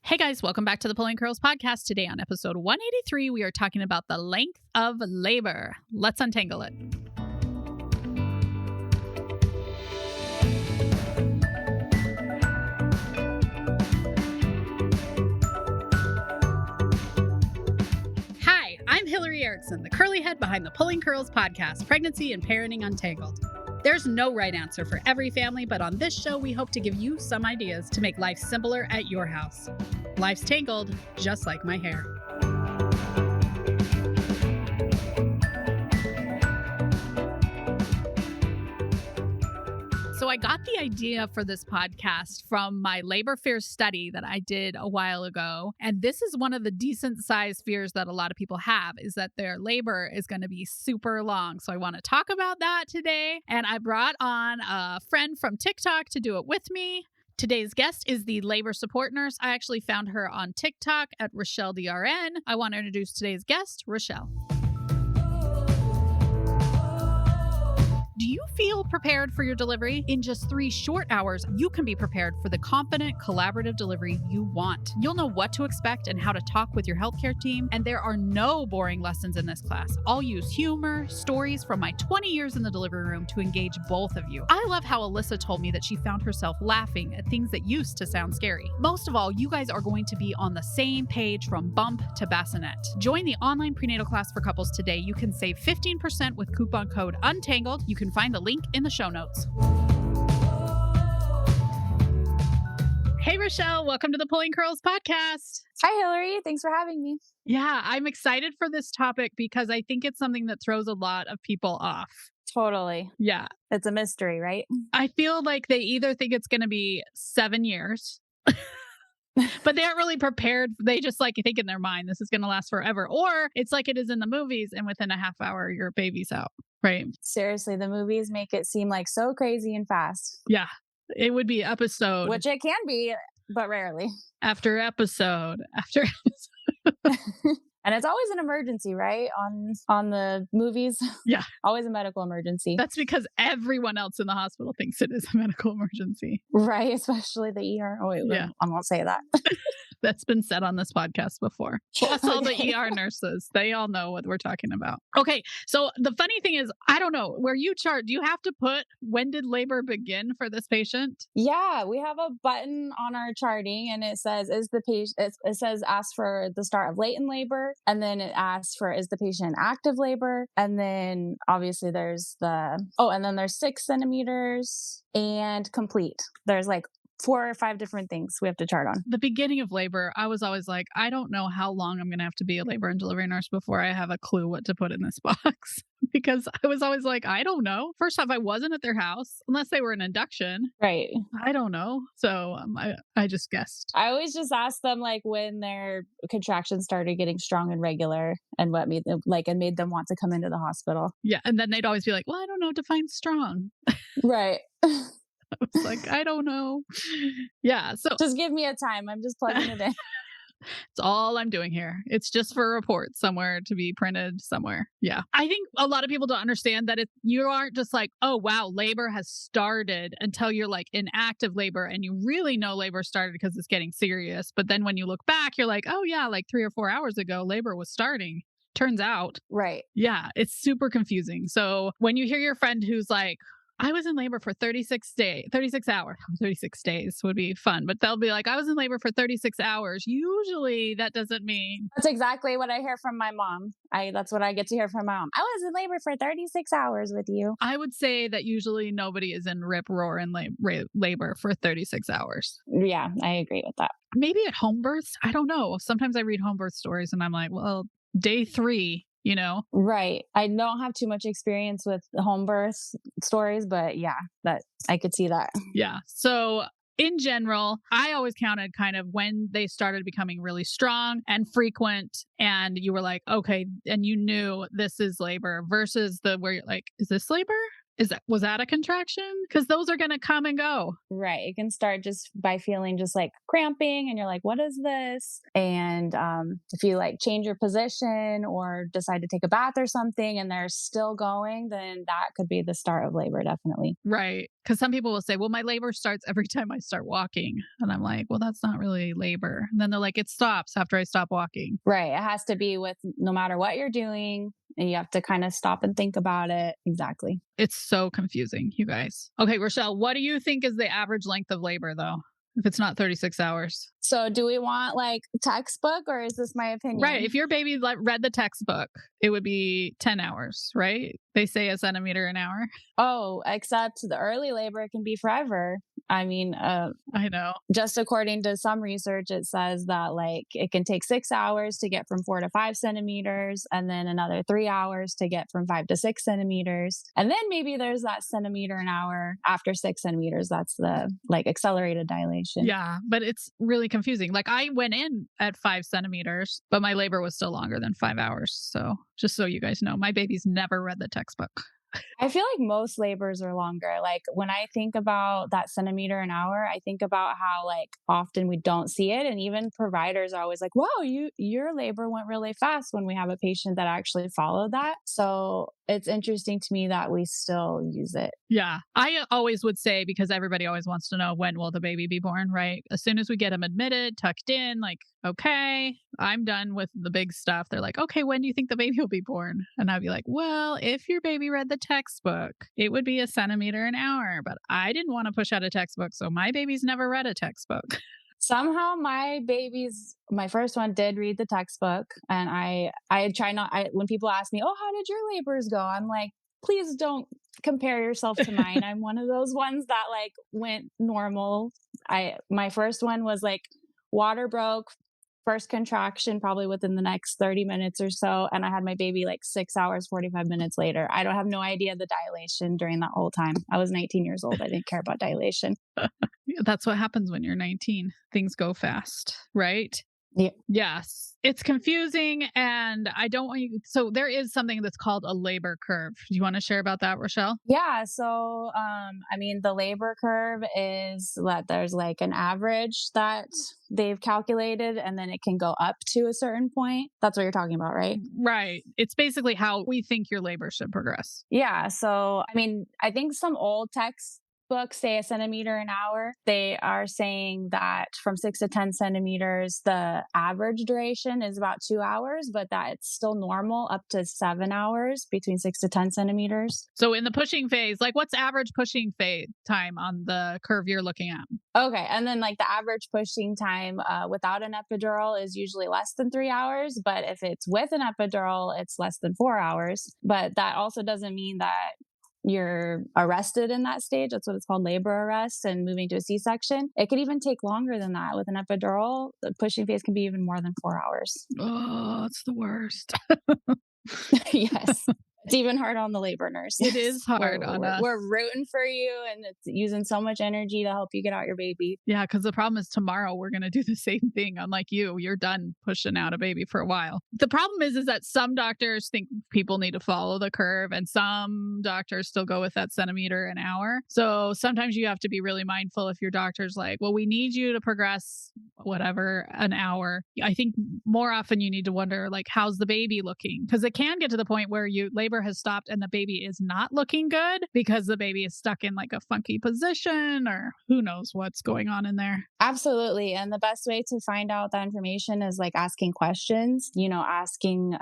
Hey guys, welcome back to the Pulling Curls podcast. Today on episode 183, we are talking about the length of labor. Let's untangle it. Hi, I'm Hillary Erickson, the curly head behind the Pulling Curls podcast, Pregnancy and Parenting Untangled. There's no right answer for every family, but on this show, we hope to give you some ideas to make life simpler at your house. Life's tangled, just like my hair. So I got the idea for this podcast from my labor fears study that I did a while ago. And this is one of the decent sized fears that a lot of people have, is that their labor is going to be super long. So I want to talk about that today. And I brought on a friend from TikTok to do it with me. Today's guest is the labor support nurse. I actually found her on TikTok at Rochelle DRN. I want to introduce today's guest, Rochelle. Do you feel prepared for your delivery? In just 3 short hours, you can be prepared for the confident, collaborative delivery you want. You'll know what to expect and how to talk with your healthcare team, and there are no boring lessons in this class. I'll use humor, stories from my 20 years in the delivery room to engage both of you. I love how Alyssa told me that she found herself laughing at things that used to sound scary. Most of all, you guys are going to be on the same page from bump to bassinet. Join the online prenatal class for couples today. You can save 15% with coupon code UNTANGLED. You can find the link in the show notes. Hey, Rochelle, welcome to the Pulling Curls podcast. Hi, Hillary. Thanks for having me. Yeah, I'm excited for this topic because I think it's something that throws a lot of people off. Totally. Yeah. It's a mystery, right? I feel like they either think it's going to be 7 years, but they aren't really prepared. They just think in their mind, this is going to last forever. Or it's like it is in the movies, and within a half hour, your baby's out. Right. Seriously, the movies make it seem like so crazy and fast. Yeah. It would be episode. Which it can be, but rarely. After episode. After episode. And it's always an emergency, right? On the movies. Yeah. Always a medical emergency. That's because everyone else in the hospital thinks it is a medical emergency. Right. Especially the ER. Oh, wait, yeah. I won't say that. That's been said on this podcast before. Plus all the ER nurses. They all know what we're talking about. Okay. So the funny thing is, I don't know, where you chart, do you have to put when did labor begin for this patient? Yeah, we have a button on our charting and it says, it says ask for the start of latent labor. And then it asks for, is the patient in active labor? And then obviously there's and then there's 6 centimeters and complete. There's 4 or 5 different things we have to chart on. The beginning of labor, I was always like, I don't know how long I'm going to have to be a labor and delivery nurse before I have a clue what to put in this box. Because I was always like, I don't know. First off, I wasn't at their house unless they were an induction. Right. I don't know. So I just guessed. I always just ask them when their contractions started getting strong and regular and what made them and made them want to come into the hospital. Yeah. And then they'd always be like, well, I don't know, define strong. Right. I was like, I don't know. Yeah. So just give me a time. I'm just plugging it in. It's all I'm doing here. It's just for a report somewhere to be printed somewhere. Yeah. I think a lot of people don't understand that you aren't just oh, wow, labor has started until you're in active labor and you really know labor started because it's getting serious. But then when you look back, you're like, oh yeah, 3 or 4 hours ago, labor was starting. Turns out. Right. Yeah. It's super confusing. So when you hear your friend who's I was in labor for 36 hours. 36 days would be fun, but they'll be I was in labor for 36 hours. Usually that doesn't mean. That's exactly what I hear from my mom. That's what I get to hear from my mom. I was in labor for 36 hours with you. I would say that usually nobody is in rip roar and labor for 36 hours. Yeah, I agree with that. Maybe at home births. I don't know. Sometimes I read home birth stories and I'm like, well, day 3. Right. I don't have too much experience with home birth stories, but yeah, that I could see that. Yeah. So in general, I always counted kind of when they started becoming really strong and frequent, and you were like, okay, and you knew this is labor versus where you're like, is this labor? Was that a contraction? Because those are going to come and go. Right. It can start just by feeling just like cramping and you're like, what is this? And if you like change your position or decide to take a bath or something and they're still going, then that could be the start of labor, definitely. Right. Because some people will say, well, my labor starts every time I start walking. And I'm like, well, that's not really labor. And then they're like, it stops after I stop walking. Right. It has to be with no matter what you're doing, and you have to kind of stop and think about it. Exactly. It's so confusing, you guys. Okay, Rochelle, what do you think is the average length of labor, though, if it's not 36 hours? So do we want like textbook or is this my opinion? Right. If your baby read the textbook, it would be 10 hours, right? They say a centimeter an hour. Oh, except the early labor can be forever. I mean, I know. just according to some research, it says that like it can take 6 hours to get from 4 to 5 centimeters, and then another 3 hours to get from 5 to 6 centimeters. And then maybe there's that centimeter an hour after 6 centimeters. That's the like accelerated dilation. Yeah, but it's really confusing. Like I went in at 5 centimeters, but my labor was still longer than 5 hours. So just so you guys know, my baby's never read the textbook. I feel like most labors are longer. Like when I think about that centimeter an hour, I think about how like often we don't see it. And even providers are always like, whoa, your labor went really fast when we have a patient that actually followed that. So it's interesting to me that we still use it. Yeah. I always would say, because everybody always wants to know when will the baby be born, right? As soon as we get them admitted, tucked in, like, okay, I'm done with the big stuff. They're like, okay, when do you think the baby will be born? And I'd be like, well, if your baby read the textbook, it would be a centimeter an hour. But I didn't want to push out a textbook. So my baby's never read a textbook. Somehow my first one did read the textbook, and I try not, when people ask me, oh, how did your labors go? I'm like, please don't compare yourself to mine. I'm one of those ones that like went normal. My first one was like water broke, first contraction probably within the next 30 minutes or so. And I had my baby like 6 hours, 45 minutes later. I don't have no idea the dilation during that whole time. I was 19 years old. I didn't care about dilation. That's what happens when you're 19. Things go fast, right? Yeah. Yes. It's confusing, and I don't want you. So there is something that's called a labor curve. Do you want to share about that, Rochelle? Yeah. So, I mean, the labor curve is that there's like an average that they've calculated, and then it can go up to a certain point. That's what you're talking about, right? Right. It's basically how we think your labor should progress. Yeah. So, I mean, I think some old textbooks say a centimeter an hour. They are saying that from 6 to 10 centimeters, the average duration is about 2 hours, but that it's still normal up to 7 hours between 6 to 10 centimeters. So in the pushing phase, like what's average pushing phase time on the curve you're looking at? Okay. And then like the average pushing time without an epidural is usually less than 3 hours. But if it's with an epidural, it's less than 4 hours. But that also doesn't mean that you're arrested in that stage. That's what it's called, labor arrest, and moving to a C-section. It could even take longer than that. With an epidural, the pushing phase can be even more than 4 hours. Oh, it's the worst. Yes. It's even hard on the labor nurse. It is hard on us. We're rooting for you, and it's using so much energy to help you get out your baby. Yeah, because the problem is tomorrow we're going to do the same thing. Unlike you're done pushing out a baby for a while. The problem is that some doctors think people need to follow the curve, and some doctors still go with that centimeter an hour. So sometimes you have to be really mindful if your doctor's like, well, we need you to progress whatever an hour. I think more often you need to wonder, like, how's the baby looking? Because it can get to the point where labor has stopped and the baby is not looking good because the baby is stuck in like a funky position, or who knows what's going on in there. Absolutely. And the best way to find out that information is like asking questions, asking,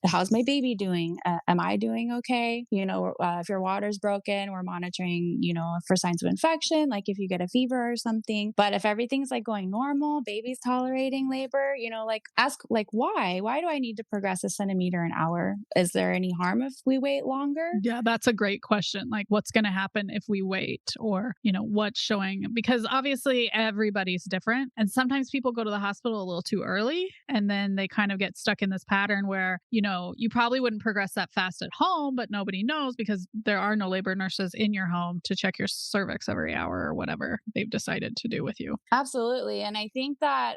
how's my baby doing? Am I doing okay? If your water's broken, we're monitoring, for signs of infection, like if you get a fever or something. But if everything's like going normal, baby's tolerating labor, like ask like, why do I need to progress a centimeter an hour? Is there any harm if we wait longer? Yeah, that's a great question. Like, what's going to happen if we wait, or, what's showing? Because obviously everybody's different. And sometimes people go to the hospital a little too early, and then they kind of get stuck in this pattern where, you probably wouldn't progress that fast at home, but nobody knows because there are no labor nurses in your home to check your cervix every hour or whatever they've decided to do with you. Absolutely. And I think that,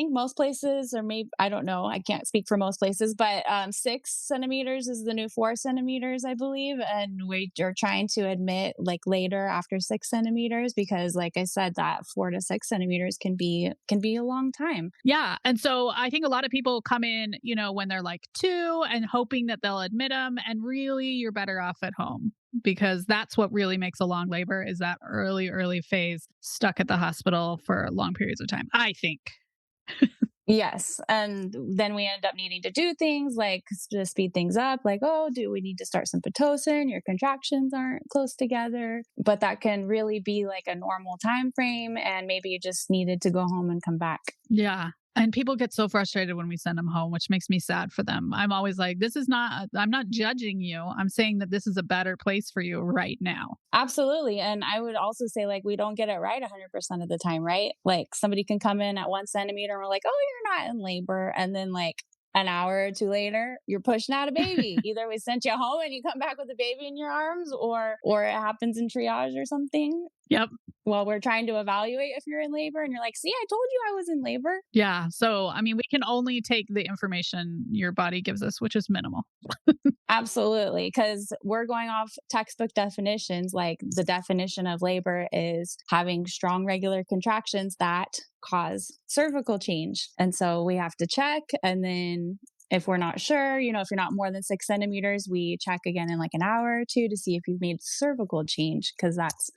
most places, or maybe, I don't know, I can't speak for most places, but 6 centimeters is the new 4 centimeters, I believe. And we are trying to admit like later after 6 centimeters, because like I said, that 4 to 6 centimeters can be a long time. Yeah. And so I think a lot of people come in, when they're like 2 and hoping that they'll admit them. And really, you're better off at home because that's what really makes a long labor is that early phase stuck at the hospital for long periods of time, I think. Yes. And then we end up needing to do things like to speed things up, like, oh, do we need to start some Pitocin? Your contractions aren't close together. But that can really be like a normal time frame. And maybe you just needed to go home and come back. Yeah. And people get so frustrated when we send them home, which makes me sad for them. I'm always like, I'm not judging you. I'm saying that this is a better place for you right now. Absolutely. And I would also say, like, we don't get it right 100% of the time, right? Like, somebody can come in at 1 centimeter and we're like, oh, you're not in labor. And then, like, an hour or two later, you're pushing out a baby. Either we sent you home and you come back with a baby in your arms, or it happens in triage or something. Yep. Well, we're trying to evaluate if you're in labor and you're like, see, I told you I was in labor. Yeah. So, I mean, we can only take the information your body gives us, which is minimal. Absolutely. Because we're going off textbook definitions. Like the definition of labor is having strong regular contractions that cause cervical change. And so we have to check. And then if we're not sure, if you're not more than 6 centimeters, we check again in like an hour or two to see if you've made cervical change, because that's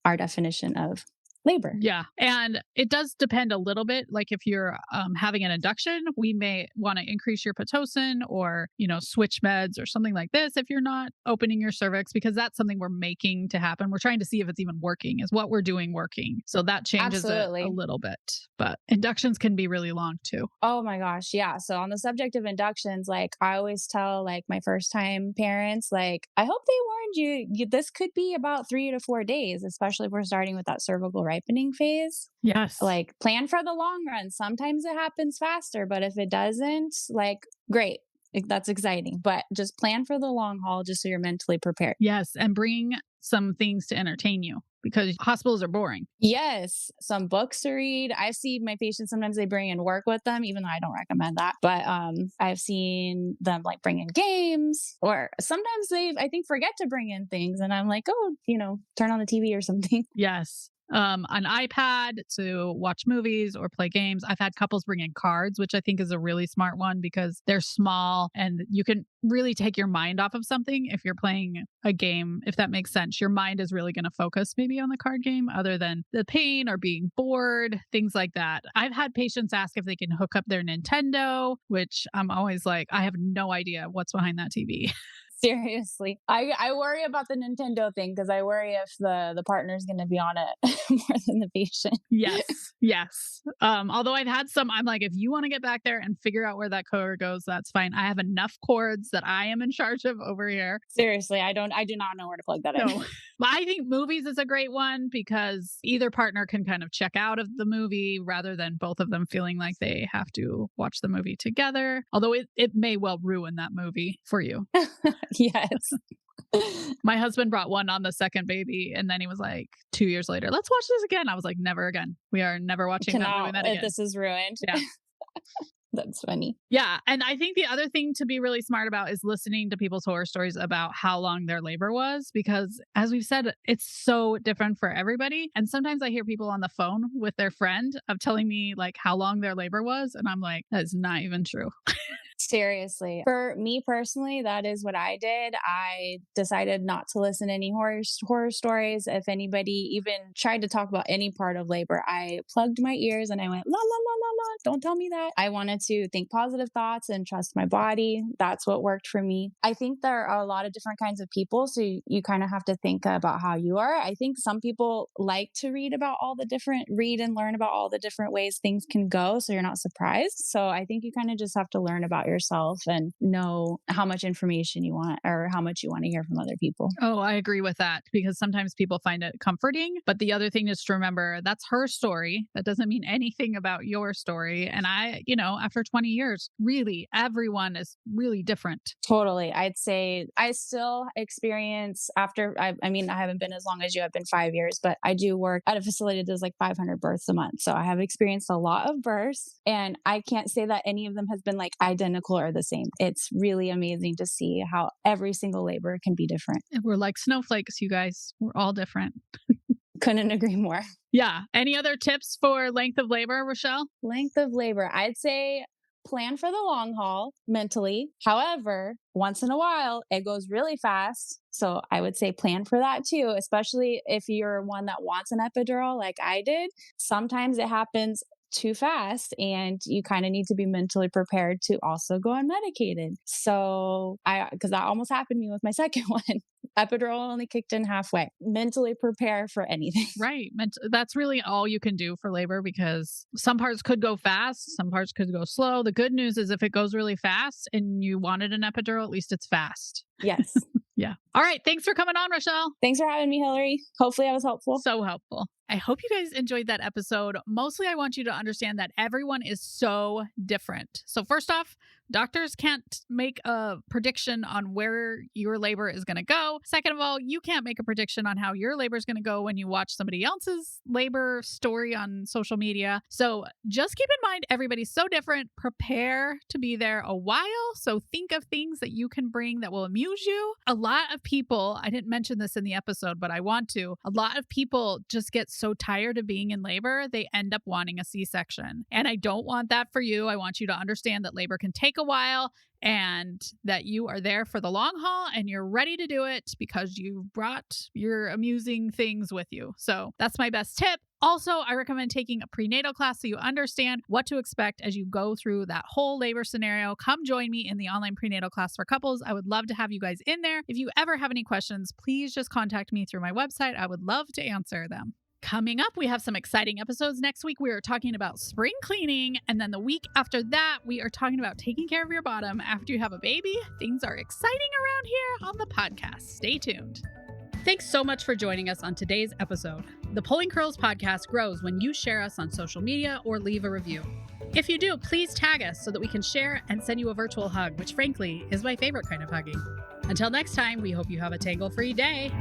our definition of labor. Yeah. And it does depend a little bit. Like if you're having an induction, we may want to increase your Pitocin or, switch meds or something like this if you're not opening your cervix, because that's something we're making to happen. We're trying to see if it's even working. Is what we're doing working? So that changes it a little bit. But inductions can be really long too. Oh my gosh. Yeah. So on the subject of inductions, like I always tell like my first time parents, like, I hope they warned you, this could be about 3 to 4 days, especially if we're starting with that cervical ripening phase. Yes. Like plan for the long run. Sometimes it happens faster, but if it doesn't, like great. That's exciting, but just plan for the long haul just so you're mentally prepared. Yes. And bring some things to entertain you because hospitals are boring. Yes. Some books to read. I see my patients, sometimes they bring in work with them, even though I don't recommend that. But I've seen them like bring in games, or sometimes I think, forget to bring in things. And I'm like, oh, turn on the TV or something. Yes. An iPad to watch movies or play games. I've had couples bring in cards, which I think is a really smart one because they're small and you can really take your mind off of something if you're playing a game, if that makes sense. Your mind is really going to focus maybe on the card game other than the pain or being bored, things like that. I've had patients ask if they can hook up their Nintendo, which I'm always like, I have no idea what's behind that TV. Seriously. I worry about the Nintendo thing because I worry if the partner's going to be on it more than the patient. Yes. Yes. Although I've had some, I'm like, if you want to get back there and figure out where that cord goes, that's fine. I have enough cords that I am in charge of over here. Seriously. I do not know where to plug that in. But I think movies is a great one because either partner can kind of check out of the movie rather than both of them feeling like they have to watch the movie together. Although it may well ruin that movie for you. Yes. My husband brought one on the second baby, and then he was like 2 years later, let's watch this again. I was like, never again. We are never watching that movie again. This is ruined. Yeah. That's funny. Yeah. And I think the other thing to be really smart about is listening to people's horror stories about how long their labor was, because as we've said, it's so different for everybody. And sometimes I hear people on the phone with their friend of telling me like how long their labor was. And I'm like, that's not even true. Seriously. For me personally, that is what I did. I decided not to listen to any horror stories. If anybody even tried to talk about any part of labor, I plugged my ears and I went, la, la, la, la, la. Don't tell me that. I wanted to think positive thoughts and trust my body. That's what worked for me. I think there are a lot of different kinds of people. So you kind of have to think about how you are. I think some people like to read and learn about all the different ways things can go. So you're not surprised. So I think you kind of just have to learn about yourself and know how much information you want or how much you want to hear from other people. Oh, I agree with that because sometimes people find it comforting. But the other thing is to remember that's her story. That doesn't mean anything about your story. And after 20 years, really, everyone is really different. Totally. I'd say I still experience I haven't been as long as you. I've been 5 years, but I do work at a facility that does like 500 births a month. So I have experienced a lot of births and I can't say that any of them has been like identical identical or the same. It's really amazing to see how every single labor can be different. We're like snowflakes, you guys. We're all different. Couldn't agree more. Yeah. Any other tips for length of labor, Rochelle? Length of labor, I'd say plan for the long haul mentally. However, once in a while, it goes really fast. So I would say plan for that too, especially if you're one that wants an epidural like I did. Sometimes it happens too fast and you kind of need to be mentally prepared to also go unmedicated. So because that almost happened to me with my second one. Epidural only kicked in halfway. Mentally prepare for anything. Right. That's really all you can do for labor because some parts could go fast, some parts could go slow. The good news is if it goes really fast and you wanted an epidural, at least it's fast. Yes. Yeah. All right. Thanks for coming on, Rochelle. Thanks for having me, Hillary. Hopefully I was helpful. So helpful. I hope you guys enjoyed that episode. Mostly, I want you to understand that everyone is so different. So first off, doctors can't make a prediction on where your labor is going to go. Second of all, you can't make a prediction on how your labor is going to go when you watch somebody else's labor story on social media. So just keep in mind, everybody's so different. Prepare to be there a while. So think of things that you can bring that will amuse you. A lot of people, I didn't mention this in the episode, but I want to, a lot of people just get so tired of being in labor, they end up wanting a C-section. And I don't want that for you. I want you to understand that labor can take a while and that you are there for the long haul and you're ready to do it because you brought your amusing things with you. So that's my best tip. Also, I recommend taking a prenatal class so you understand what to expect as you go through that whole labor scenario. Come join me in the online prenatal class for couples. I would love to have you guys in there. If you ever have any questions, please just contact me through my website. I would love to answer them. Coming up, we have some exciting episodes. Next week, we are talking about spring cleaning. And then the week after that, we are talking about taking care of your bottom after you have a baby. Things are exciting around here on the podcast. Stay tuned. Thanks so much for joining us on today's episode. The Pulling Curls podcast grows when you share us on social media or leave a review. If you do, please tag us so that we can share and send you a virtual hug, which frankly is my favorite kind of hugging. Until next time, we hope you have a tangle-free day.